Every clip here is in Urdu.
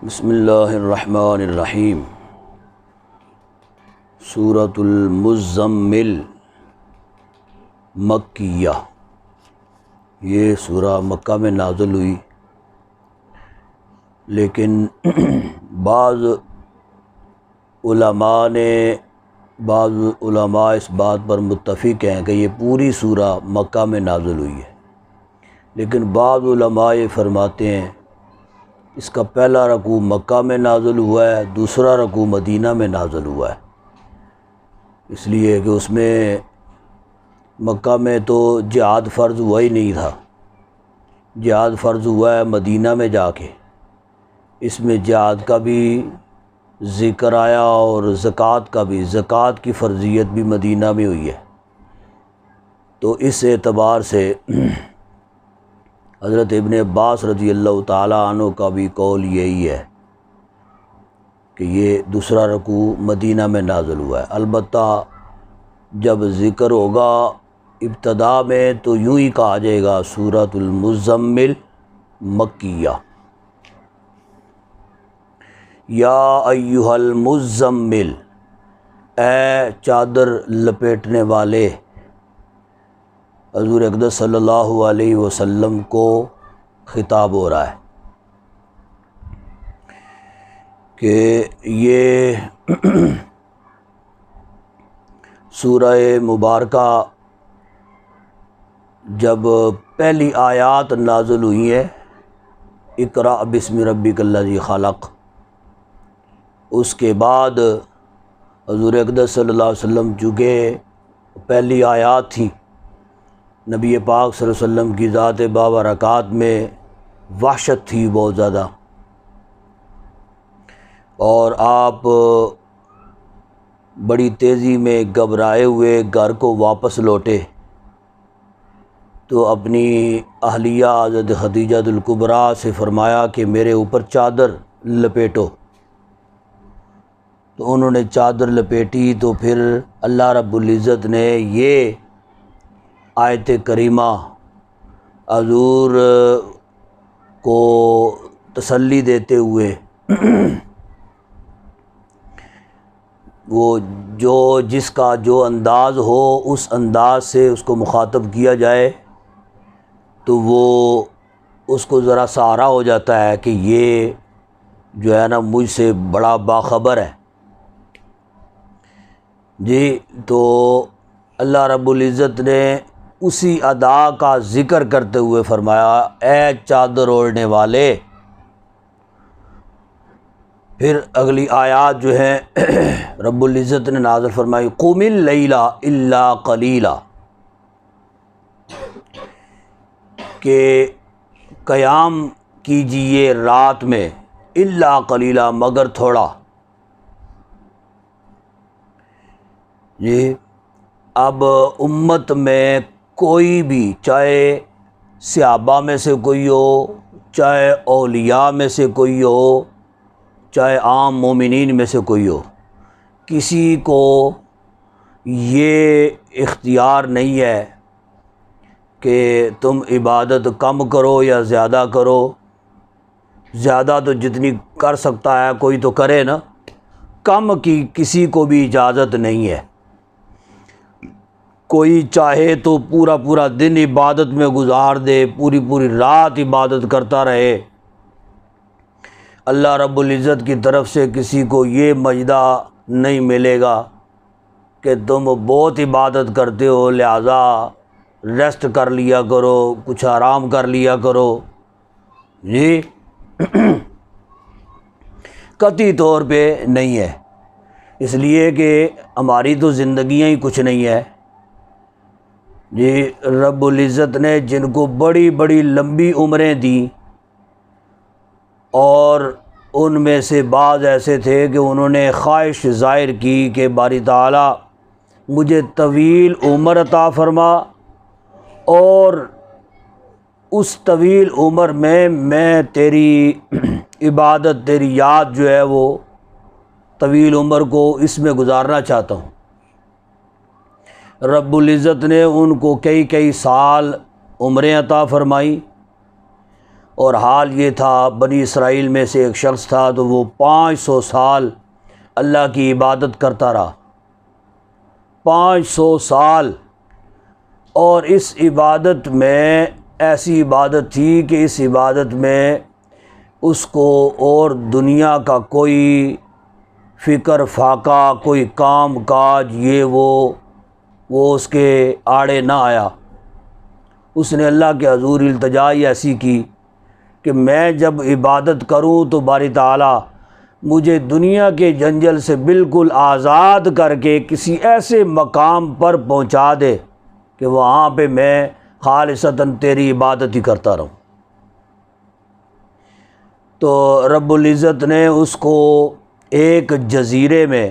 بسم اللہ الرحمن الرحیم۔ سورۃ المزمل مکیہ، یہ سورہ مکہ میں نازل ہوئی، لیکن بعض علماء اس بات پر متفق ہیں کہ یہ پوری سورہ مکہ میں نازل ہوئی ہے، لیکن بعض علماء یہ فرماتے ہیں اس کا پہلا رکوع مکہ میں نازل ہوا ہے، دوسرا رکوع مدینہ میں نازل ہوا ہے، اس لیے کہ اس میں مکہ میں تو جہاد فرض ہوا ہی نہیں تھا، جہاد فرض ہوا ہے مدینہ میں جا کے، اس میں جہاد کا بھی ذکر آیا اور زکوٰۃ کا بھی، زکوٰۃ کی فرضیت بھی مدینہ میں ہوئی ہے، تو اس اعتبار سے حضرت ابن عباس رضی اللہ تعالیٰ عنہ کا بھی قول یہی ہے کہ یہ دوسرا رکوع مدینہ میں نازل ہوا ہے۔ البتہ جب ذکر ہوگا ابتدا میں تو یوں ہی کہا جائے گا سورۃ المزمل مکیہ، یا ایھا المزمل، اے چادر لپیٹنے والے، حضور اقدس صلی اللہ علیہ وسلم کو خطاب ہو رہا ہے کہ یہ سورہ مبارکہ جب پہلی آیات نازل ہوئی ہیں، اقرأ بسم ربک الذی خلق، اس کے بعد حضور اقدس صلی اللہ علیہ وسلم چونکہ پہلی آیات تھیں، نبی پاک صلی اللہ علیہ وسلم کی ذات بابرکات میں وحشت تھی بہت زیادہ، اور آپ بڑی تیزی میں گھبرائے ہوئے گھر کو واپس لوٹے، تو اپنی اہلیہ حضرت خدیجہ الکبریٰ سے فرمایا کہ میرے اوپر چادر لپیٹو، تو انہوں نے چادر لپیٹی، تو پھر اللہ رب العزت نے یہ آیت کریمہ حضور کو تسلی دیتے ہوئے، وہ جس کا جو انداز ہو اس انداز سے اس کو مخاطب کیا جائے تو وہ اس کو ذرا سہارا ہو جاتا ہے کہ یہ جو ہے نا مجھ سے بڑا باخبر ہے جی۔ تو اللہ رب العزت نے اسی ادا کا ذکر کرتے ہوئے فرمایا اے چادر اوڑھنے والے، پھر اگلی آیات جو ہیں رب العزت نے نازل فرمائی قم اللیل الا قلیلا، کہ قیام کیجئے رات میں الا قلیلا، مگر تھوڑا جی۔ اب امت میں کوئی بھی، چاہے صحابہ میں سے کوئی ہو، چاہے اولیاء میں سے کوئی ہو، چاہے عام مومنین میں سے کوئی ہو، کسی کو یہ اختیار نہیں ہے کہ تم عبادت کم کرو یا زیادہ کرو، زیادہ تو جتنی کر سکتا ہے کوئی تو کرے نا، کم کی کسی کو بھی اجازت نہیں ہے۔ کوئی چاہے تو پورا پورا دن عبادت میں گزار دے، پوری پوری رات عبادت کرتا رہے، اللہ رب العزت کی طرف سے کسی کو یہ مجدہ نہیں ملے گا کہ تم بہت عبادت کرتے ہو لہذا ریسٹ کر لیا کرو، کچھ آرام کر لیا کرو جی، قطعی طور پہ نہیں ہے، اس لیے کہ ہماری تو زندگیاں ہی کچھ نہیں ہے جی۔ رب العزت نے جن کو بڑی بڑی لمبی عمریں دیں، اور ان میں سے بعض ایسے تھے کہ انہوں نے خواہش ظاہر کی کہ باری تعالیٰ مجھے طویل عمر عطا فرما، اور اس طویل عمر میں تیری عبادت، تیری یاد جو ہے وہ طویل عمر کو اس میں گزارنا چاہتا ہوں۔ رب العزت نے ان کو کئی سال عمریں عطا فرمائی، اور حال یہ تھا بنی اسرائیل میں سے ایک شخص تھا تو وہ 500 سال اللہ کی عبادت کرتا رہا، 500 سال، اور اس عبادت میں ایسی عبادت تھی کہ اس عبادت میں اس کو اور دنیا کا کوئی فکر فاقہ، کوئی کام کاج یہ وہ اس کے آڑے نہ آیا۔ اس نے اللہ کے حضور التجا ایسی کی کہ میں جب عبادت کروں تو باری تعالیٰ مجھے دنیا کے جنجل سے بالکل آزاد کر کے کسی ایسے مقام پر پہنچا دے کہ وہاں پہ میں خالصتاً تیری عبادت ہی کرتا رہوں۔ تو رب العزت نے اس کو ایک جزیرے میں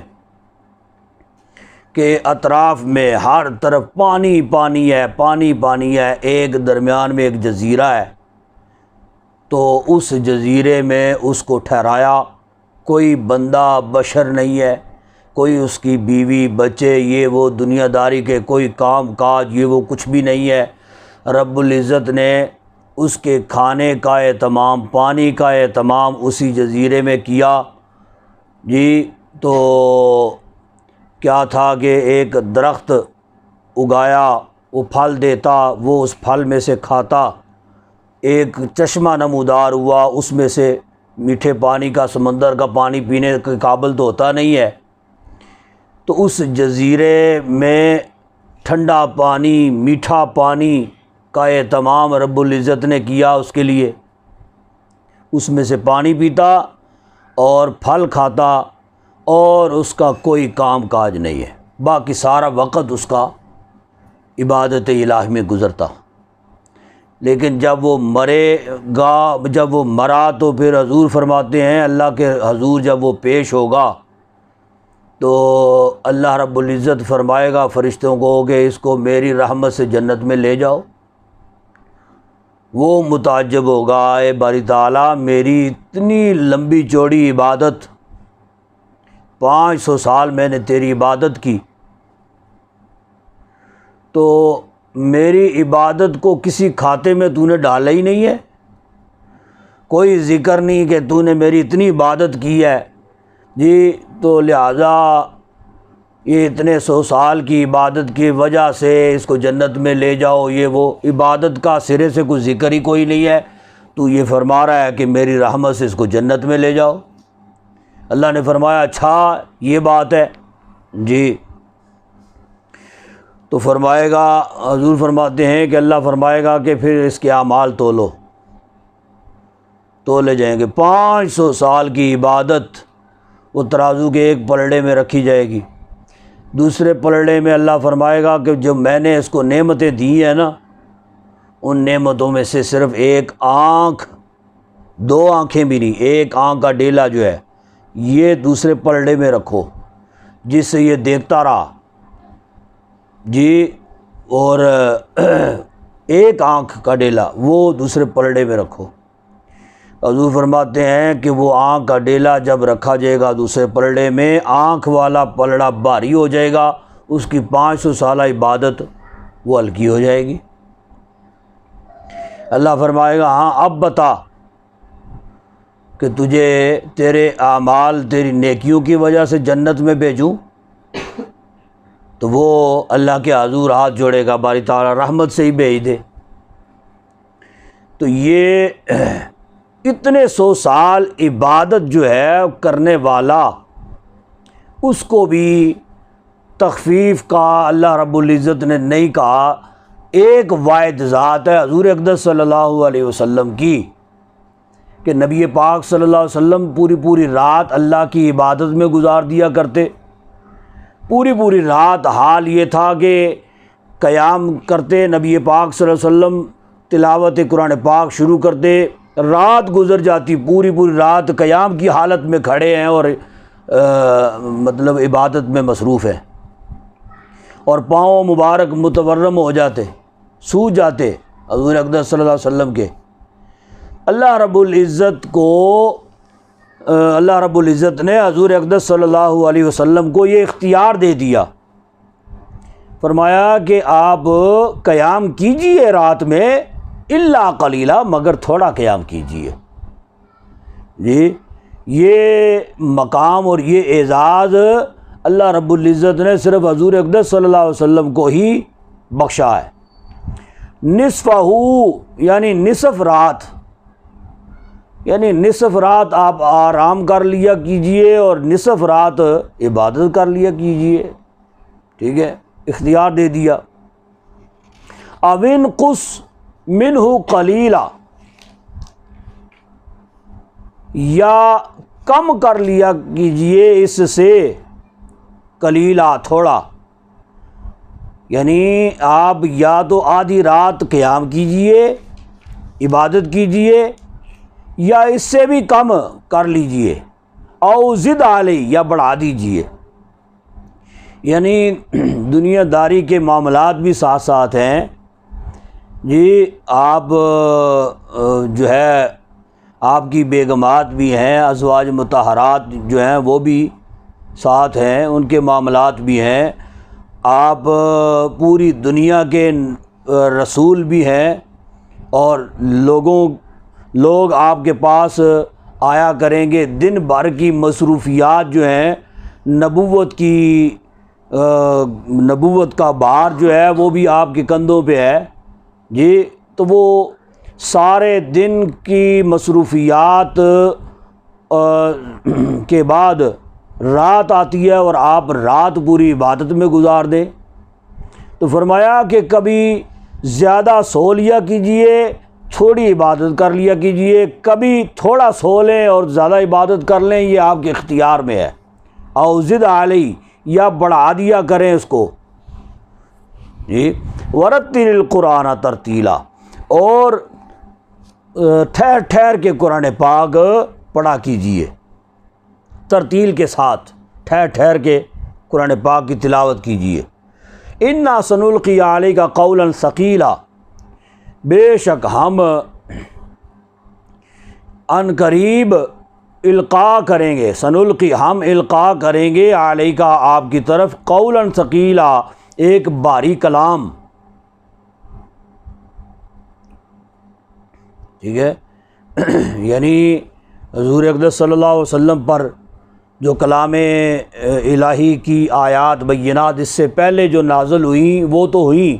کے اطراف میں ہر طرف پانی پانی ہے، پانی پانی ہے، ایک درمیان میں ایک جزیرہ ہے، تو اس جزیرے میں اس کو ٹھہرایا۔ کوئی بندہ بشر نہیں ہے، کوئی اس کی بیوی بچے یہ وہ دنیا داری کے کوئی کام کاج یہ وہ کچھ بھی نہیں ہے۔ رب العزت نے اس کے کھانے کا اہتمام، پانی کا اہتمام اسی جزیرے میں کیا جی۔ تو کیا تھا کہ ایک درخت اگایا، وہ پھل دیتا، وہ اس پھل میں سے کھاتا۔ ایک چشمہ نمودار ہوا، اس میں سے میٹھے پانی کا، سمندر کا پانی پینے کے قابل تو ہوتا نہیں ہے، تو اس جزیرے میں ٹھنڈا پانی، میٹھا پانی کا اہتمام رب العزت نے کیا اس کے لیے۔ اس میں سے پانی پیتا اور پھل کھاتا، اور اس کا کوئی کام کاج نہیں ہے، باقی سارا وقت اس کا عبادت الہی میں گزرتا۔ لیکن جب وہ مرے گا، جب وہ مرا تو پھر حضور فرماتے ہیں اللہ کے حضور جب وہ پیش ہوگا تو اللہ رب العزت فرمائے گا فرشتوں کو کہ اس کو میری رحمت سے جنت میں لے جاؤ۔ وہ متعجب ہوگا، اے باری تعالیٰ میری اتنی لمبی چوڑی عبادت، 500 سال میں نے تیری عبادت کی، تو میری عبادت کو کسی کھاتے میں تو نے ڈالا ہی نہیں ہے، کوئی ذکر نہیں کہ تو نے میری اتنی عبادت کی ہے جی، تو لہٰذا یہ اتنے 100 سال کی عبادت کی وجہ سے اس کو جنت میں لے جاؤ، یہ وہ عبادت کا سرے سے کوئی ذکر ہی کوئی نہیں ہے، تو یہ فرما رہا ہے کہ میری رحمت سے اس کو جنت میں لے جاؤ۔ اللہ نے فرمایا اچھا یہ بات ہے جی، تو فرمائے گا، حضور فرماتے ہیں کہ اللہ فرمائے گا کہ پھر اس کے اعمال تولو، تولے جائیں گے۔ 500 سال کی عبادت وہ ترازو کے ایک پلڑے میں رکھی جائے گی، دوسرے پلڑے میں اللہ فرمائے گا کہ جو میں نے اس کو نعمتیں دی ہیں نا، ان نعمتوں میں سے صرف ایک آنکھ، 2 آنکھیں بھی نہیں، ایک آنکھ کا ڈیلا جو ہے یہ دوسرے پلڑے میں رکھو جس سے یہ دیکھتا رہا جی، اور ایک آنکھ کا ڈیلا وہ دوسرے پلڑے میں رکھو۔ حضور فرماتے ہیں کہ وہ آنکھ کا ڈیلا جب رکھا جائے گا دوسرے پلڑے میں، آنکھ والا پلڑا بھاری ہو جائے گا، اس کی 500 سالہ عبادت وہ ہلکی ہو جائے گی۔ اللہ فرمائے گا ہاں اب بتا کہ تجھے تیرے اعمال، تیری نیکیوں کی وجہ سے جنت میں بھیجوں، تو وہ اللہ کے حضور ہاتھ جوڑے گا، باری تعالیٰ رحمت سے ہی بھیج دے۔ تو یہ اتنے 100 سال عبادت جو ہے کرنے والا، اس کو بھی تخفیف کا اللہ رب العزت نے نہیں کہا، ایک واحد ذات ہے حضور اقدس صلی اللہ علیہ وسلم کی، کہ نبی پاک صلی اللہ علیہ وسلم پوری رات اللہ کی عبادت میں گزار دیا کرتے، پوری رات۔ حال یہ تھا کہ قیام کرتے نبی پاک صلی اللہ علیہ وسلم، تلاوت قرآن پاک شروع کرتے، رات گزر جاتی، پوری رات قیام کی حالت میں کھڑے ہیں اور مطلب عبادت میں مصروف ہیں، اور پاؤں مبارک متورم ہو جاتے، سو جاتے حضور اقدس صلی اللہ علیہ وسلم کے۔ اللہ رب العزت نے حضور اقدس صلی اللہ علیہ وسلم کو یہ اختیار دے دیا، فرمایا کہ آپ قیام کیجئے رات میں، الا قلیلا، مگر تھوڑا قیام کیجیے۔ جی یہ مقام اور یہ اعزاز اللہ رب العزت نے صرف حضور اقدس صلی اللہ علیہ وسلم کو ہی بخشا ہے۔ نصفہ یعنی نصف رات، یعنی نصف رات آپ آرام کر لیا کیجئے اور نصف رات عبادت کر لیا کیجئے، ٹھیک ہے، اختیار دے دیا۔ او انقص منہ قلیلا، یا کم کر لیا کیجئے اس سے قلیلا، تھوڑا، یعنی آپ یا تو آدھی رات قیام کیجئے، عبادت کیجئے، یا اس سے بھی کم کر لیجئے، او زد علی، یا بڑھا دیجئے۔ یعنی دنیا داری کے معاملات بھی ساتھ ساتھ ہیں جی، آپ جو ہے آپ کی بیگمات بھی ہیں، ازواج مطہرات جو ہیں وہ بھی ساتھ ہیں، ان کے معاملات بھی ہیں، آپ پوری دنیا کے رسول بھی ہیں، اور لوگ آپ کے پاس آیا کریں گے، دن بھر کی مصروفیات جو ہیں، نبوت کا بار جو ہے وہ بھی آپ کے کندھوں پہ ہے جی، تو وہ سارے دن کی مصروفیات کے بعد رات آتی ہے اور آپ رات پوری عبادت میں گزار دیں۔ تو فرمایا کہ کبھی زیادہ سو لیا کیجئے، تھوڑی عبادت کر لیا کیجئے، کبھی تھوڑا سو لیں اور زیادہ عبادت کر لیں، یہ آپ کے اختیار میں ہے۔ او زد علی، یا بڑھا دیا کریں اس کو جی۔ ورتل القرآن ترتیلا، اور ٹھہر ٹھہر کے قرآن پاک پڑھا کیجئے، ترتیل کے ساتھ ٹھہر ٹھہر کے قرآن پاک کی تلاوت کیجئے۔ انا سنلقی علیک قولا ثقیلا، بے شک ہم ان قریب القاء کریں گے، سنلقی ہم القاء کریں گے، علیک آپ کی طرف، قولا ثقیلا ایک بھاری کلام، ٹھیک ہے، یعنی حضور اقدس صلی اللہ علیہ وسلم پر جو کلام الہی کی آیات بینات اس سے پہلے جو نازل ہوئیں وہ تو ہوئیں،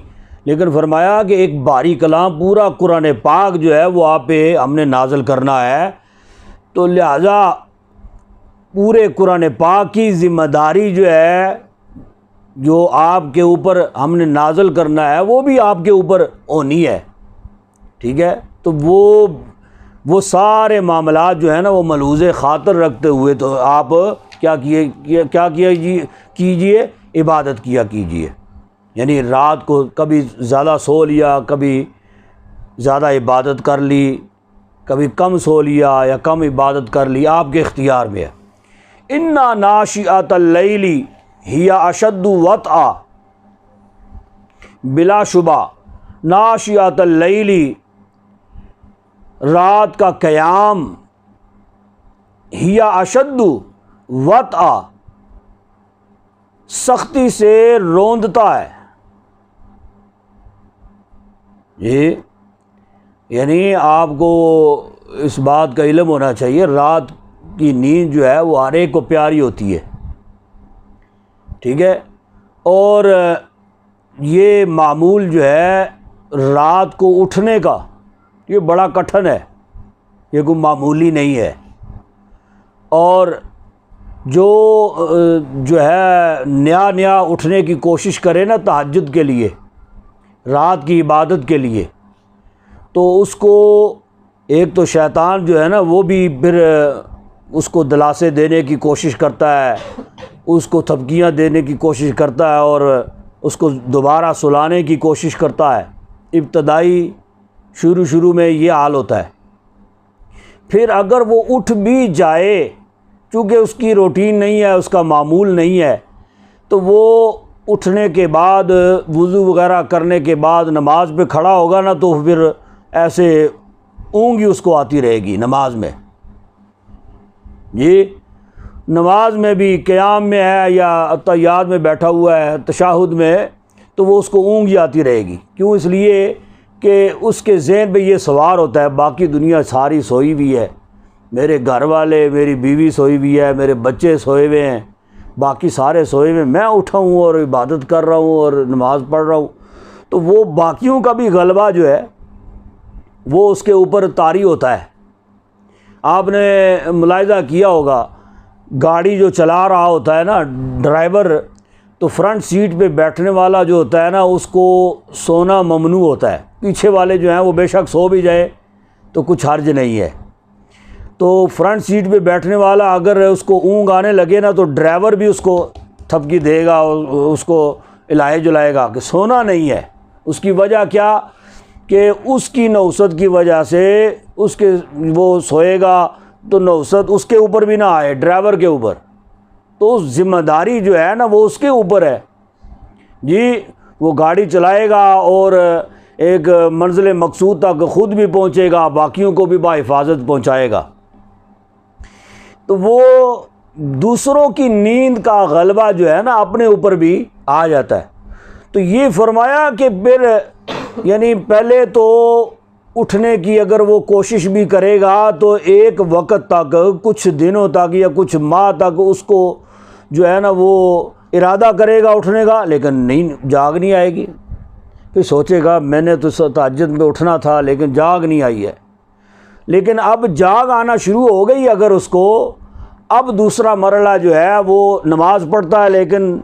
لیکن فرمایا کہ ایک بھاری کلام پورا قرآن پاک جو ہے وہ آپ پہ ہم نے نازل کرنا ہے، تو لہٰذا پورے قرآن پاک کی ذمہ داری جو ہے، جو آپ کے اوپر ہم نے نازل کرنا ہے وہ بھی آپ کے اوپر ہونی ہے، ٹھیک ہے۔ تو وہ سارے معاملات جو ہے نا وہ ملحوظ خاطر رکھتے ہوئے تو آپ کیا کیجئے، عبادت کیا کیجئے، یعنی رات کو کبھی زیادہ سو لیا، کبھی زیادہ عبادت کر لی، کبھی کم سو لیا یا کم عبادت کر لی، آپ کے اختیار میں ہے۔ انا ناشئۃ اللیل ہی اشد وطئا، بلا شبہ ناشئۃ اللیل رات کا قیام، ہی اشد وطئا سختی سے روندتا ہے جی، یعنی آپ کو اس بات کا علم ہونا چاہیے، رات کی نیند جو ہے وہ ہر ایک کو پیاری ہوتی ہے، ٹھیک ہے، اور یہ معمول جو ہے رات کو اٹھنے کا یہ بڑا کٹھن ہے، یہ کوئی معمولی نہیں ہے، اور جو ہے نیا اٹھنے کی کوشش کرے نا تہجد کے لیے، رات کی عبادت کے لیے، تو اس کو ایک تو شیطان جو ہے نا وہ بھی پھر اس کو دلاسے دینے کی کوشش کرتا ہے، اس کو تھپکیاں دینے کی کوشش کرتا ہے، اور اس کو دوبارہ سلانے کی کوشش کرتا ہے۔ ابتدائی شروع میں یہ حال ہوتا ہے، پھر اگر وہ اٹھ بھی جائے، چونکہ اس کی روٹین نہیں ہے، اس کا معمول نہیں ہے، تو وہ اٹھنے کے بعد وضو وغیرہ کرنے کے بعد نماز پہ کھڑا ہوگا نا تو پھر ایسے اونگی اس کو آتی رہے گی نماز میں جی، نماز میں بھی قیام میں ہے یا تحیات میں بیٹھا ہوا ہے تشہد میں، تو وہ اس کو اونگی آتی رہے گی، کیوں؟ اس لیے کہ اس کے ذہن پہ یہ سوار ہوتا ہے باقی دنیا ساری سوئی ہوئی ہے، میرے گھر والے، میری بیوی سوئی ہوئی ہے، میرے بچے سوئے ہوئے ہیں، باقی سارے سوئے ہوئے، میں اٹھا ہوں اور عبادت کر رہا ہوں اور نماز پڑھ رہا ہوں. تو وہ باقیوں کا بھی غلبہ جو ہے وہ اس کے اوپر طاری ہوتا ہے. آپ نے ملاحظہ کیا ہوگا گاڑی جو چلا رہا ہوتا ہے نا ڈرائیور، تو فرنٹ سیٹ پہ بیٹھنے والا جو ہوتا ہے نا اس کو سونا ممنوع ہوتا ہے. پیچھے والے جو ہیں وہ بے شک سو بھی جائے تو کچھ حرج نہیں ہے. تو فرنٹ سیٹ پہ بیٹھنے والا اگر اس کو اونگ آنے لگے نا تو ڈرائیور بھی اس کو تھپکی دے گا، اس کو ہلائے جلائے گا کہ سونا نہیں ہے. اس کی وجہ کیا کہ اس کی نوست کی وجہ سے اس کے وہ سوئے گا تو نوست اس کے اوپر بھی نہ آئے، ڈرائیور کے اوپر. تو اس ذمہ داری جو ہے نا وہ اس کے اوپر ہے. جی وہ گاڑی چلائے گا اور ایک منزل مقصود تک خود بھی پہنچے گا، باقیوں کو بھی بحفاظت پہنچائے گا. تو وہ دوسروں کی نیند کا غلبہ جو ہے نا اپنے اوپر بھی آ جاتا ہے. تو یہ فرمایا کہ پھر یعنی پہلے تو اٹھنے کی اگر وہ کوشش بھی کرے گا تو ایک وقت تک، کچھ دنوں تک یا کچھ ماہ تک اس کو جو ہے نا وہ ارادہ کرے گا اٹھنے کا، لیکن نہیں، جاگ نہیں آئے گی. پھر سوچے گا میں نے تو تہجد میں اٹھنا تھا لیکن جاگ نہیں آئی ہے. لیکن اب جاگ آنا شروع ہو گئی اگر اس کو، اب دوسرا مرحلہ جو ہے وہ نماز پڑھتا ہے لیکن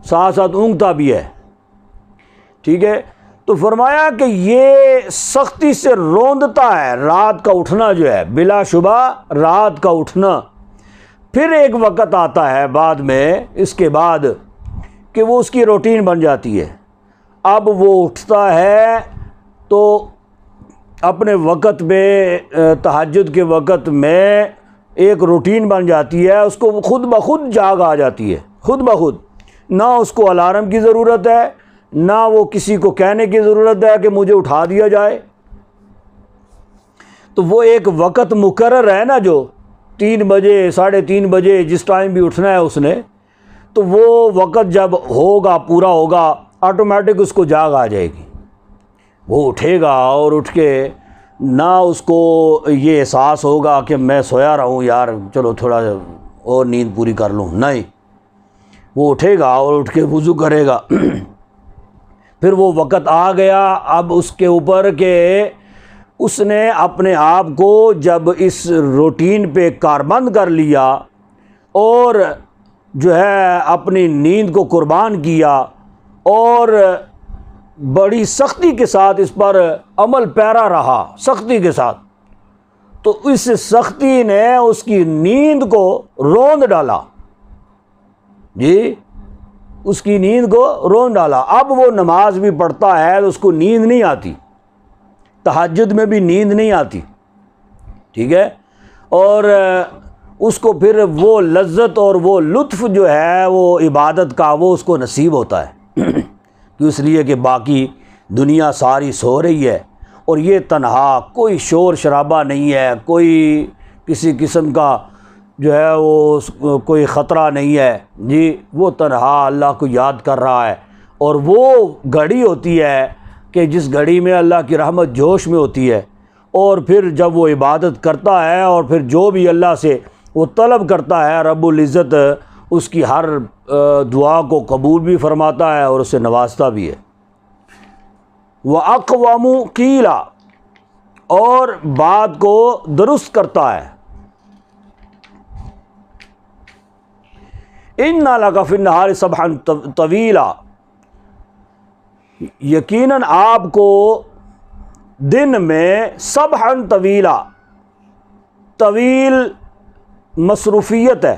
ساتھ ساتھ اونگتا بھی ہے. ٹھیک ہے. تو فرمایا کہ یہ سختی سے روندتا ہے رات کا اٹھنا جو ہے، بلا شبہ رات کا اٹھنا. پھر ایک وقت آتا ہے بعد میں اس کے بعد کہ وہ اس کی روٹین بن جاتی ہے. اب وہ اٹھتا ہے تو اپنے وقت میں تہجد کے وقت میں ایک روٹین بن جاتی ہے، اس کو خود بخود جاگ آ جاتی ہے، خود بخود. نہ اس کو الارم کی ضرورت ہے، نہ وہ کسی کو کہنے کی ضرورت ہے کہ مجھے اٹھا دیا جائے. تو وہ ایک وقت مقرر ہے نا جو 3 بجے 3:30 بجے جس ٹائم بھی اٹھنا ہے اس نے، تو وہ وقت جب ہوگا پورا ہوگا آٹومیٹک اس کو جاگ آ جائے گی. وہ اٹھے گا اور اٹھ کے نہ اس کو یہ احساس ہوگا کہ میں سویا رہوں یار چلو تھوڑا اور نیند پوری کر لوں، نہیں، وہ اٹھے گا اور اٹھ کے وضو کرے گا. پھر وہ وقت آ گیا اب اس کے اوپر کہ اس نے اپنے آپ کو جب اس روٹین پہ کاربند کر لیا اور جو ہے اپنی نیند کو قربان کیا اور بڑی سختی کے ساتھ اس پر عمل پیرا رہا، سختی کے ساتھ، تو اس سختی نے اس کی نیند کو روند ڈالا. جی اس کی نیند کو روند ڈالا. اب وہ نماز بھی پڑھتا ہے تو اس کو نیند نہیں آتی، تہجد میں بھی نیند نہیں آتی. ٹھیک ہے. اور اس کو پھر وہ لذت اور وہ لطف جو ہے وہ عبادت کا وہ اس کو نصیب ہوتا ہے اس لیے کہ باقی دنیا ساری سو رہی ہے اور یہ تنہا، کوئی شور شرابہ نہیں ہے، کوئی کسی قسم کا جو ہے وہ کوئی خطرہ نہیں ہے. جی وہ تنہا اللہ کو یاد کر رہا ہے. اور وہ گھڑی ہوتی ہے کہ جس گھڑی میں اللہ کی رحمت جوش میں ہوتی ہے، اور پھر جب وہ عبادت کرتا ہے اور پھر جو بھی اللہ سے وہ طلب کرتا ہے رب العزت اس کی ہر دعا کو قبول بھی فرماتا ہے اور اسے نوازتا بھی ہے. وَأَقْوَمُ قِيلَ، اور بات کو درست کرتا ہے. إِنَّ لَكَ فِي النَّهَارِ سَبْحًا طَوِيلًا، یقیناً آپ کو دن میں سبحًا طویلا، طویل مصروفیت ہے،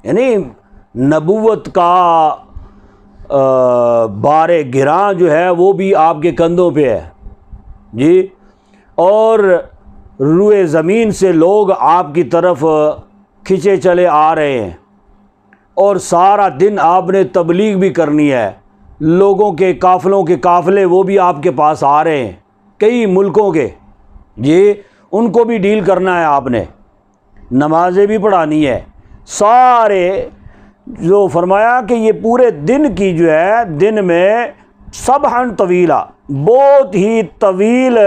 یعنی نبوت کا بار گراں جو ہے وہ بھی آپ کے کندھوں پہ ہے. جی اور روئے زمین سے لوگ آپ کی طرف کھنچے چلے آ رہے ہیں اور سارا دن آپ نے تبلیغ بھی کرنی ہے. لوگوں کے قافلوں کے قافلے وہ بھی آپ کے پاس آ رہے ہیں کئی ملکوں کے. جی ان کو بھی ڈیل کرنا ہے آپ نے، نمازیں بھی پڑھانی ہے. سارے جو فرمایا کہ یہ پورے دن کی جو ہے دن میں سبحًا طویلا، بہت ہی طویل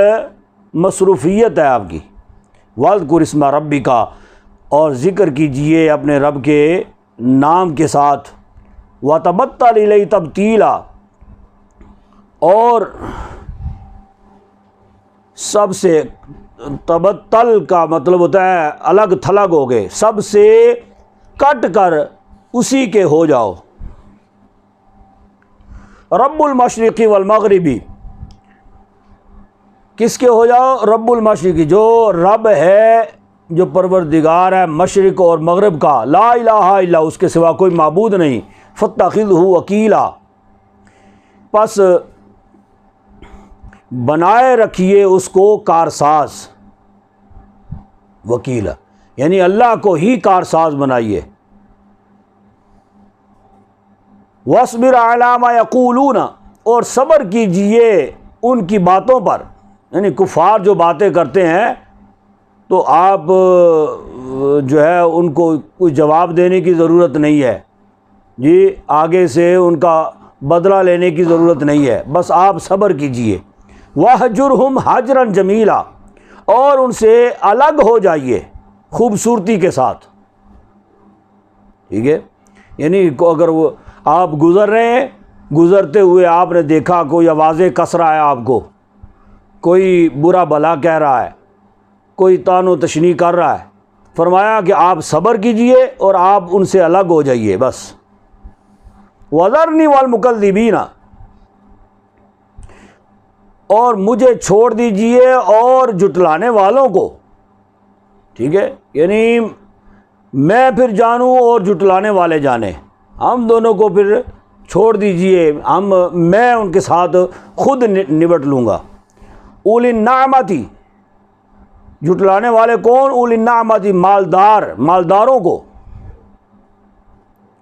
مصروفیت ہے آپ کی. وَاذْكُرِ اسْمَ رَبِّكَ، اور ذکر کیجئے اپنے رب کے نام کے ساتھ. وَتَبَتَّلْ إِلَيْهِ تَبْتِيلًا، اور سب سے، تبتل کا مطلب ہوتا ہے الگ تھلگ ہو گئے، سب سے کٹ کر اسی کے ہو جاؤ. رب المشرقی والمغربی، کس کے ہو جاؤ؟ رب المشرقی، جو رب ہے، جو پروردگار ہے مشرق اور مغرب کا. لا الہ الا، اس کے سوا کوئی معبود نہیں. فاتخذہ وکیلا، پس بنائے رکھیے اس کو کارساز. وکیلا یعنی اللہ کو ہی کارساز بنائیے. وَاصْبِرْ عَلَىٰ مَا يَقُولُونَ، اور صبر کیجئے ان کی باتوں پر. یعنی کفار جو باتیں کرتے ہیں تو آپ جو ہے ان کو کوئی جواب دینے کی ضرورت نہیں ہے جی، آگے سے ان کا بدلہ لینے کی ضرورت نہیں ہے، بس آپ صبر کیجئے. وَاهْجُرْهُمْ هَجْرًا جَمِيلًا، اور ان سے الگ ہو جائیے خوبصورتی کے ساتھ. ٹھیک ہے، یعنی اگر وہ آپ گزر رہے ہیں، گزرتے ہوئے آپ نے دیکھا کوئی آوازیں کس رہا ہے، آپ کو کوئی برا بھلا کہہ رہا ہے، کوئی طعن و تشنیع کر رہا ہے، فرمایا کہ آپ صبر کیجئے اور آپ ان سے الگ ہو جائیے بس. وَذَرْنِي وَالْمُكَذِّبِينَ، اور مجھے چھوڑ دیجئے اور جٹلانے والوں کو. ٹھیک ہے، یعنی میں پھر جانوں اور جٹلانے والے جانے، ہم دونوں کو پھر چھوڑ دیجئے، میں ان کے ساتھ خود نبٹ لوں گا. اولی النعمتی، جٹلانے والے کون؟ اولی النعمتی، مالداروں کو.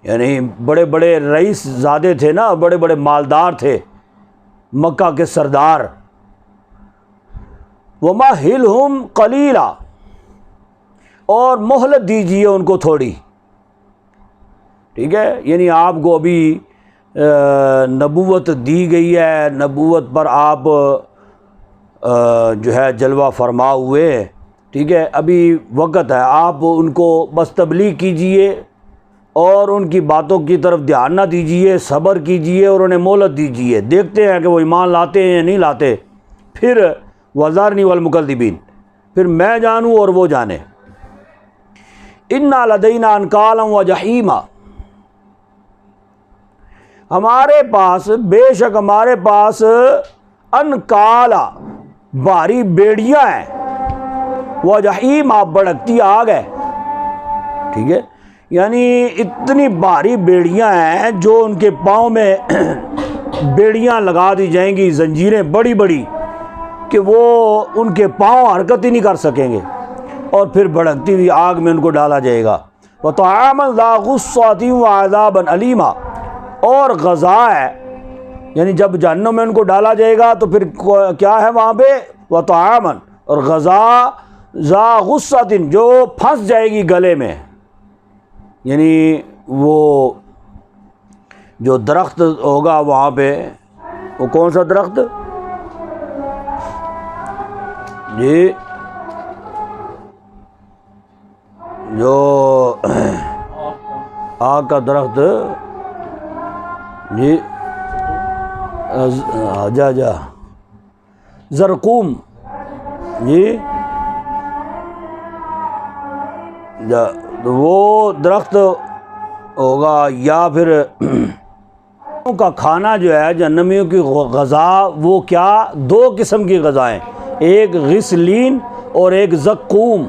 یعنی بڑے بڑے رئیس زادے تھے نا، بڑے بڑے مالدار تھے مکہ کے سردار. وَمَهِّلْهُمْ قَلِيلًا، اور مہلت دیجیے ان کو تھوڑی. ٹھیک ہے، یعنی آپ کو ابھی نبوت دی گئی ہے، نبوت پر آپ جو ہے جلوہ فرما ہوئے. ٹھیک ہے، ابھی وقت ہے، آپ ان کو بس تبلیغ کیجئے اور ان کی باتوں کی طرف دھیان نہ دیجئے، صبر کیجئے اور انہیں مہلت دیجئے. دیکھتے ہیں کہ وہ ایمان لاتے ہیں یا نہیں لاتے. پھر وَذَرْنِي وَالْمُكَذِّبِينَ، پھر میں جانوں اور وہ جانے. اِنَّا لَدَيْنَا أَنْكَالًا وَجَحِيمًا، ہمارے پاس، بے شک ہمارے پاس، انکالا، بھاری بیڑیاں ہیں، وجحیم، بھڑکتی آگ ہے. ٹھیک ہے، یعنی اتنی بھاری بیڑیاں ہیں جو ان کے پاؤں میں بیڑیاں لگا دی جائیں گی، زنجیریں بڑی بڑی، کہ وہ ان کے پاؤں حرکت ہی نہیں کر سکیں گے، اور پھر بھڑکتی ہوئی آگ میں ان کو ڈالا جائے گا. وَطَعَامًا ذَا غُصَّةٍ وَعَذَابًا أَلِيمًا، اور غذا ہے، یعنی جب جہنم میں ان کو ڈالا جائے گا تو پھر کیا ہے وہاں پہ؟ وَطَعَامًا، اور غذا ذَا غُصَّةٍ، جو پھنس جائے گی گلے میں. یعنی وہ جو درخت ہوگا وہاں پہ، وہ کون سا درخت جی؟ جو آگ کا درخت جی، جا زرقوم جی، وہ درخت ہوگا. یا پھر کا کھانا جو ہے جہنمیوں کی غذا، وہ کیا؟ دو قسم کی غذائیں، ایک غسلین اور ایک زقوم.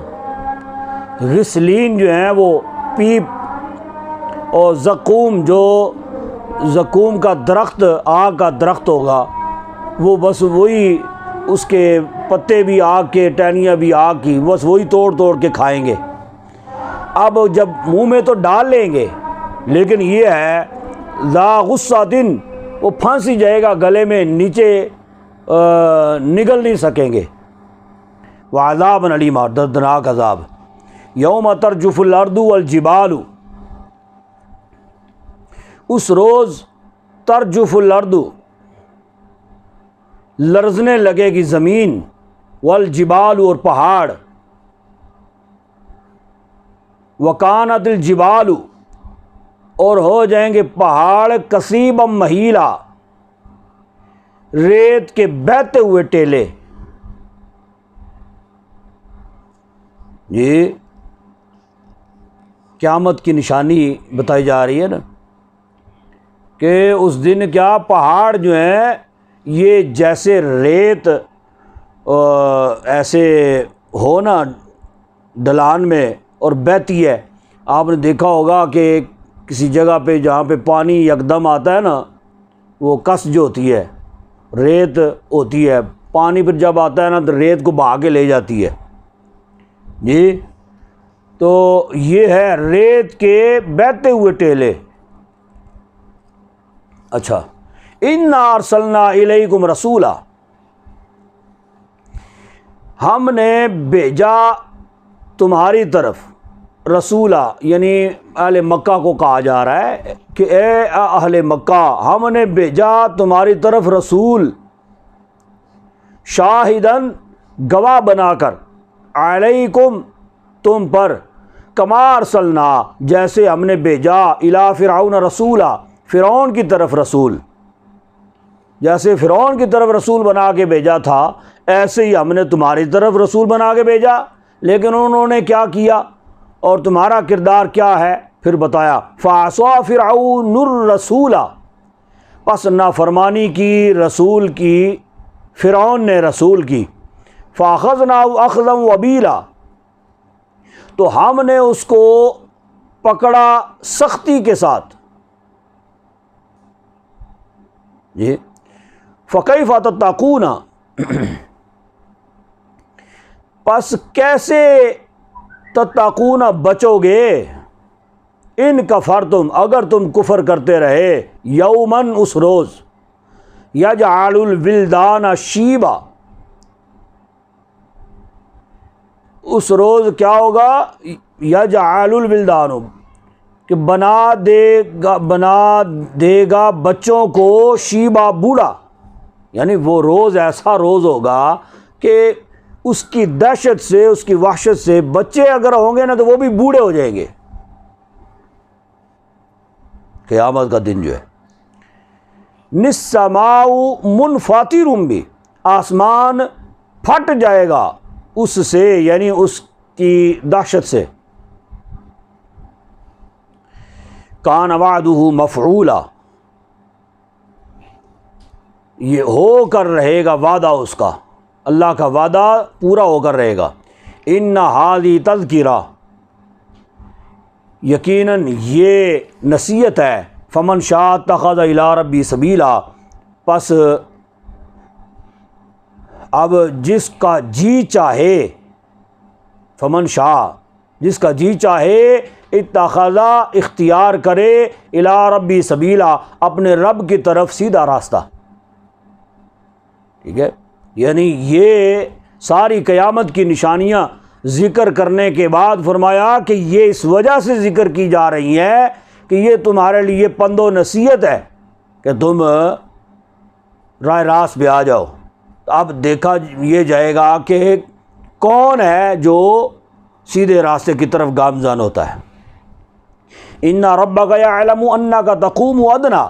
غسلین جو ہیں وہ پیپ، اور زقوم، جو زقوم کا درخت، آگ کا درخت ہوگا، وہ بس وہی، اس کے پتے بھی آگ کے، ٹہنیاں بھی آگ کی، بس وہی توڑ توڑ کے کھائیں گے. اب جب منہ میں تو ڈال لیں گے، لیکن یہ ہے ذا غصۃ، وہ پھنس ہی جائے گا گلے میں، نیچے نگل نہیں سکیں گے. وعذابًا ألیما، دردناک عذاب. یوم ترجف الارض والجبال، اس روز ترجف الارض، لرزنے لگے گی زمین، والجبال اور پہاڑ، وکانت الجبال اور ہو جائیں گے پہاڑ کثیبا مہیلا، ریت کے بہتے ہوئے ٹیلے۔ یہ قیامت کی نشانی بتائی جا رہی ہے نا، کہ اس دن کیا پہاڑ جو ہیں یہ جیسے ریت ایسے ہو نا ڈھلان میں اور بہتی ہے۔ آپ نے دیکھا ہوگا کہ کسی جگہ پہ جہاں پہ پانی یکدم آتا ہے نا، وہ کس جو ہوتی ہے، ریت ہوتی ہے، پانی پھر جب آتا ہے نا تو ریت کو بہا کے لے جاتی ہے۔ جی تو یہ ہے ریت کے بہتے ہوئے ٹیلے۔ اچھا، اِنَّا أَرْسَلْنَا إِلَيْكُمْ رَسُولًا، ہم نے بھیجا تمہاری طرف، رسولہ یعنی اہل مکہ کو کہا جا رہا ہے کہ اے اہل مکہ، ہم نے بھیجا تمہاری طرف رسول، شاہدن گواہ بنا کر، علیکم تم پر، کما ارسلنا جیسے ہم نے بھیجا، الی فرعون رسولا فرعون کی طرف رسول، جیسے فرعون کی طرف رسول بنا کے بھیجا تھا ایسے ہی ہم نے تمہاری طرف رسول بنا کے بھیجا۔ لیکن انہوں نے کیا کیا اور تمہارا کردار کیا ہے پھر بتایا، فعصا فرعون الرسول، پس نافرمانی کی رسول کی، فرعون نے رسول کی، فاخذناه اخذا وبیلا، تو ہم نے اس کو پکڑا سختی کے ساتھ۔ جی فکیف تتقون، پس کیسے تتقون بچو گے، ان کفرتم اگر تم کفر کرتے رہے، یومن اس روز، یجعل الولدان شیبا، اس روز کیا ہوگا، یجعل الولدان کہ بنا دے گا بچوں کو، شیبا بوڑھا، یعنی وہ روز ایسا روز ہوگا کہ اس کی دہشت سے، اس کی وحشت سے بچے اگر ہوں گے نا تو وہ بھی بوڑھے ہو جائیں گے۔ قیامت کا دن جو ہے، نسماء منفطر بھی، آسمان پھٹ جائے گا اس سے، یعنی اس کی دہشت سے۔ کان وعدہ مفعولا، یہ ہو کر رہے گا وعدہ اس کا، اللہ کا وعدہ پورا ہو کر رہے گا۔ ان ھذی تذکرہ، یقیناً یہ نصیحت ہے، فمن شاء اتخذ الی ربی سبیلا، پس اب جس کا جی چاہے، فمن شاء جس کا جی چاہے، اتخذ اختیار کرے، الی ربی سبیلا اپنے رب کی طرف سیدھا راستہ۔ ٹھیک ہے، یعنی یہ ساری قیامت کی نشانیاں ذکر کرنے کے بعد فرمایا کہ یہ اس وجہ سے ذکر کی جا رہی ہیں کہ یہ تمہارے لیے پند و نصیحت ہے کہ تم راہ راست پہ آ جاؤ۔ اب دیکھا یہ جائے گا کہ کون ہے جو سیدھے راستے کی طرف گامزن ہوتا ہے۔ ان ربک یعلم انک تقوم ادنی،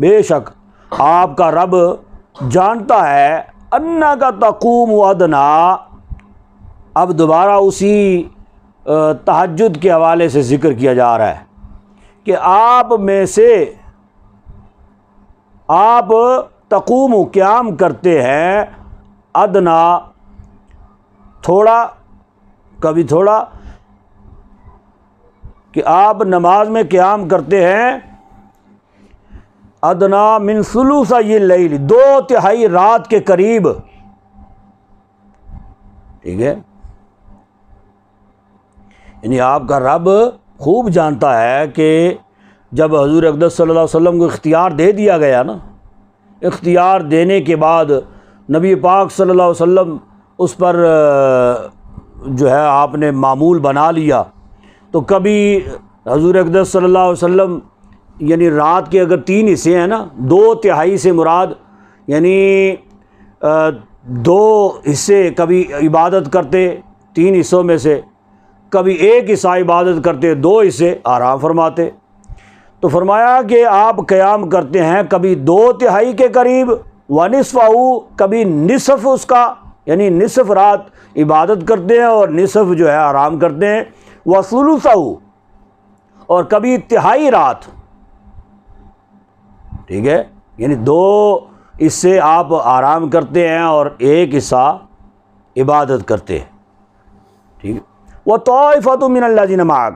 بے شک آپ کا رب جانتا ہے، انک تقوم ادنی، اب دوبارہ اسی تہجد کے حوالے سے ذکر کیا جا رہا ہے کہ آپ میں سے، آپ تقوم قیام کرتے ہیں، ادنا تھوڑا، کبھی تھوڑا، کہ آپ نماز میں قیام کرتے ہیں، ادنا من ثلثی اللیل، 2/3 رات کے قریب۔ ٹھیک ہے، یعنی آپ کا رب خوب جانتا ہے کہ جب حضور اقدس صلی اللہ علیہ وسلم کو اختیار دے دیا گیا نا، اختیار دینے کے بعد نبی پاک صلی اللہ علیہ وسلم اس پر جو ہے آپ نے معمول بنا لیا، تو کبھی حضور اقدس صلی اللہ علیہ وسلم، یعنی رات کے اگر 3 حصے ہیں نا، 2/3 سے مراد یعنی دو حصے کبھی عبادت کرتے 3 حصوں میں سے، کبھی ایک حصہ عبادت کرتے، 2 حصے آرام فرماتے۔ تو فرمایا کہ آپ قیام کرتے ہیں کبھی 2/3 کے قریب، ونصفہ، کبھی نصف اس کا، یعنی نصف رات عبادت کرتے ہیں اور نصف جو ہے آرام کرتے ہیں، وثلثہ، اور کبھی 1/3 رات، ٹھیک ہے، یعنی 2 حصے آپ آرام کرتے ہیں اور 1 حصہ عبادت کرتے ہیں، ٹھیک ہے۔ وطائفۃ من الذین معک،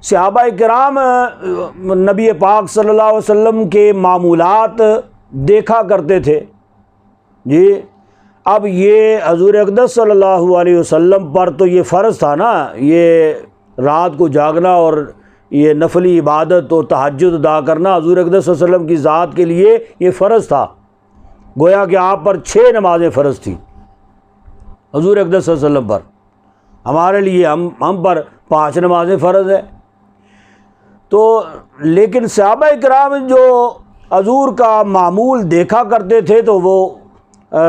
صحابہ کرام نبی پاک صلی اللہ علیہ وسلم کے معمولات دیکھا کرتے تھے جی۔ اب یہ حضور اقدس صلی اللہ علیہ وسلم پر تو یہ فرض تھا نا، یہ رات کو جاگنا اور یہ نفلی عبادت و تہجد ادا کرنا حضور اقدس صلی اللہ علیہ وسلم کی ذات کے لیے یہ فرض تھا، گویا کہ آپ پر 6 نمازیں فرض تھیں حضور اقدس صلی اللہ علیہ وسلم پر، ہمارے لیے ہم پر 5 نمازیں فرض ہے۔ تو لیکن صحابہ کرام جو حضور کا معمول دیکھا کرتے تھے تو وہ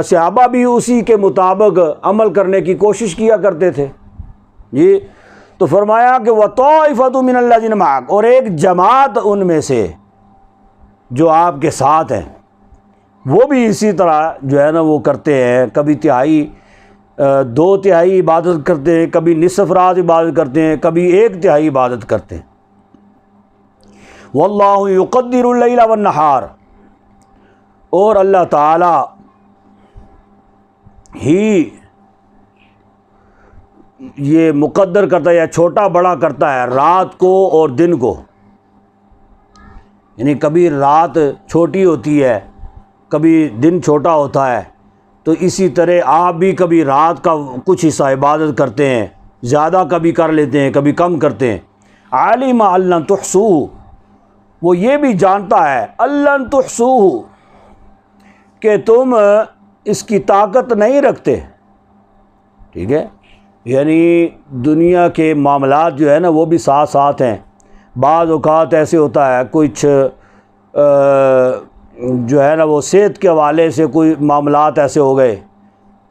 صحابہ بھی اسی کے مطابق عمل کرنے کی کوشش کیا کرتے تھے جی۔ تو فرمایا کہ وطائفۃ من الذین معک، اور ایک جماعت ان میں سے جو آپ کے ساتھ ہیں وہ بھی اسی طرح جو ہے نا وہ کرتے ہیں، کبھی 2/3 عبادت کرتے ہیں، کبھی نصف رات عبادت کرتے ہیں، کبھی 1/3 عبادت کرتے ہیں۔ واللہ یقدر اللیل والنہار، اور اللہ تعالی ہی یہ مقدر کرتا ہے یا چھوٹا بڑا کرتا ہے رات کو اور دن کو، یعنی کبھی رات چھوٹی ہوتی ہے، کبھی دن چھوٹا ہوتا ہے، تو اسی طرح آپ بھی کبھی رات کا کچھ حصہ عبادت کرتے ہیں، زیادہ کبھی کر لیتے ہیں، کبھی کم کرتے ہیں۔ عالم ان تحصوہ، وہ یہ بھی جانتا ہے ان تحصوہ کہ تم اس کی طاقت نہیں رکھتے، ٹھیک ہے، یعنی دنیا کے معاملات جو ہے نا وہ بھی ساتھ ساتھ ہیں۔ بعض اوقات ایسے ہوتا ہے کچھ جو ہے نا وہ صحت کے حوالے سے کوئی معاملات ایسے ہو گئے،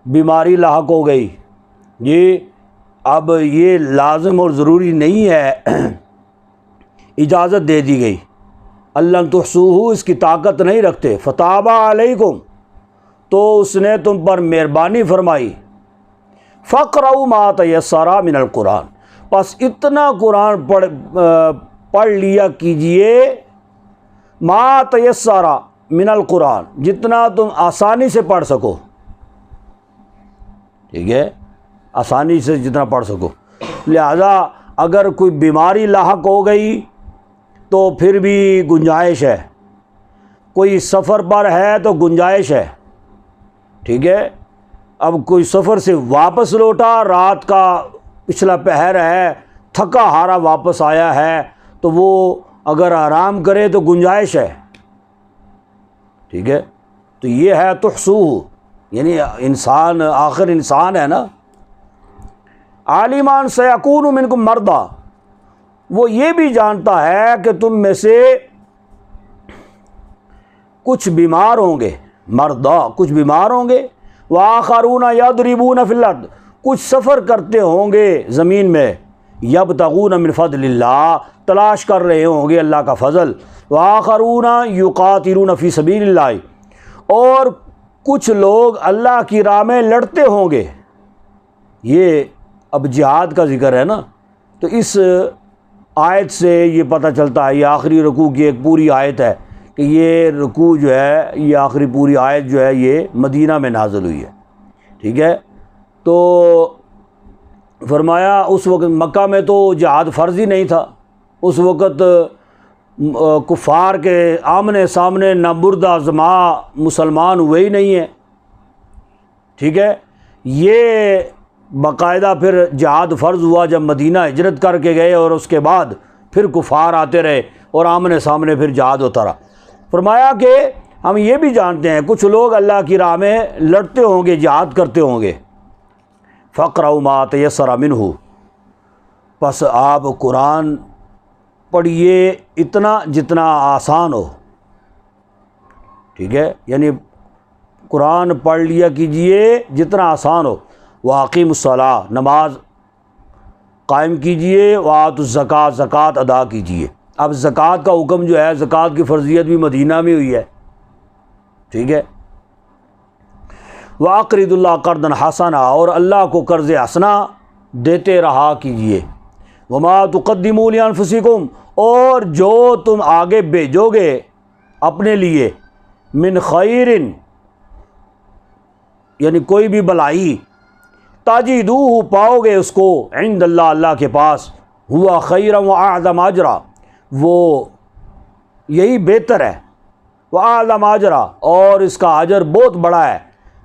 بیماری لاحق ہو گئی جی، اب یہ لازم اور ضروری نہیں ہے، اجازت دے دی گئی، اللہ تحصوہ اس کی طاقت نہیں رکھتے، فتاب علیکم، تو اس نے تم پر مہربانی فرمائی، فقرؤوا ما تیسر من القرآن، پس اتنا قرآن پڑھ لیا کیجئے، ما تیسر من القرآن، جتنا تم آسانی سے پڑھ سکو، ٹھیک ہے، آسانی سے جتنا پڑھ سکو۔ لہذا اگر کوئی بیماری لاحق ہو گئی تو پھر بھی گنجائش ہے، کوئی سفر پر ہے تو گنجائش ہے، ٹھیک ہے، اب کوئی سفر سے واپس لوٹا، رات کا پچھلا پہر ہے، تھکا ہارا واپس آیا ہے، تو وہ اگر آرام کرے تو گنجائش ہے، ٹھیک ہے۔ تو یہ ہے تحصوہ، یعنی انسان آخر انسان ہے نا۔ عالمان سیکون منکم مرضی، وہ یہ بھی جانتا ہے کہ تم میں سے کچھ بیمار ہوں گے، مرضی کچھ بیمار ہوں گے، وآخرون یضربون فی الارض، کچھ سفر کرتے ہوں گے زمین میں، یبتغون من فضل اللہ، تلاش کر رہے ہوں گے اللہ کا فضل، وآخرون یقاتلون فی سبیل اللہ، اور کچھ لوگ اللہ کی راہ میں لڑتے ہوں گے۔ یہ اب جہاد کا ذکر ہے نا، تو اس آیت سے یہ پتہ چلتا ہے، یہ آخری رکوع کی ایک پوری آیت ہے کہ یہ رکوع جو ہے، یہ آخری پوری آیت جو ہے یہ مدینہ میں نازل ہوئی ہے، ٹھیک ہے۔ تو فرمایا اس وقت مکہ میں تو جہاد فرض ہی نہیں تھا، اس وقت کفار کے آمنے سامنے نہ مردہ زماں مسلمان ہوئے ہی نہیں ہیں، ٹھیک ہے۔ یہ باقاعدہ پھر جہاد فرض ہوا جب مدینہ ہجرت کر کے گئے، اور اس کے بعد پھر کفار آتے رہے اور آمنے سامنے پھر جہاد ہوتا رہا۔ فرمایا کہ ہم یہ بھی جانتے ہیں کچھ لوگ اللہ کی راہ میں لڑتے ہوں گے، جہاد کرتے ہوں گے، فقرؤوا ما تیسر منہ، پس آپ قرآن پڑھیے اتنا جتنا آسان ہو، ٹھیک ہے، یعنی قرآن پڑھ لیا کیجئے جتنا آسان ہو، واقیم الصلاۃ، نماز قائم کیجئے، وآتوا الزکوٰۃ، زکوٰۃ ادا کیجئے۔ اب زکوٰۃ کا حکم جو ہے، زکوٰۃ کی فرضیت بھی مدینہ میں ہوئی ہے، ٹھیک ہے۔ وَأَقْرِضُوا اللَّهَ قَرْضًا حَسَنًا، اور اللہ کو قرض حسنہ دیتے رہا کیجئے۔ وَمَا تُقَدِّمُوا لِأَنفُسِكُمْ، اور جو تم آگے بھیجو گے اپنے لیے، من خیر، یعنی کوئی بھی بلائی، تجدوہ پاؤ گے اس کو، عند اللہ، اللہ کے پاس، ہوا خیرا وأعظم اجرا، وہ یہی بہتر ہے، وأعظم اجرا، اور اس کا اجر بہت بڑا ہے۔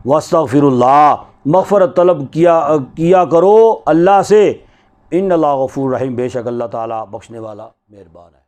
واستغفر اللہ، مغفرت طلب کیا کرو اللہ سے، ان اللہ غفور رحیم، بے شک اللہ تعالیٰ بخشنے والا مہربان ہے۔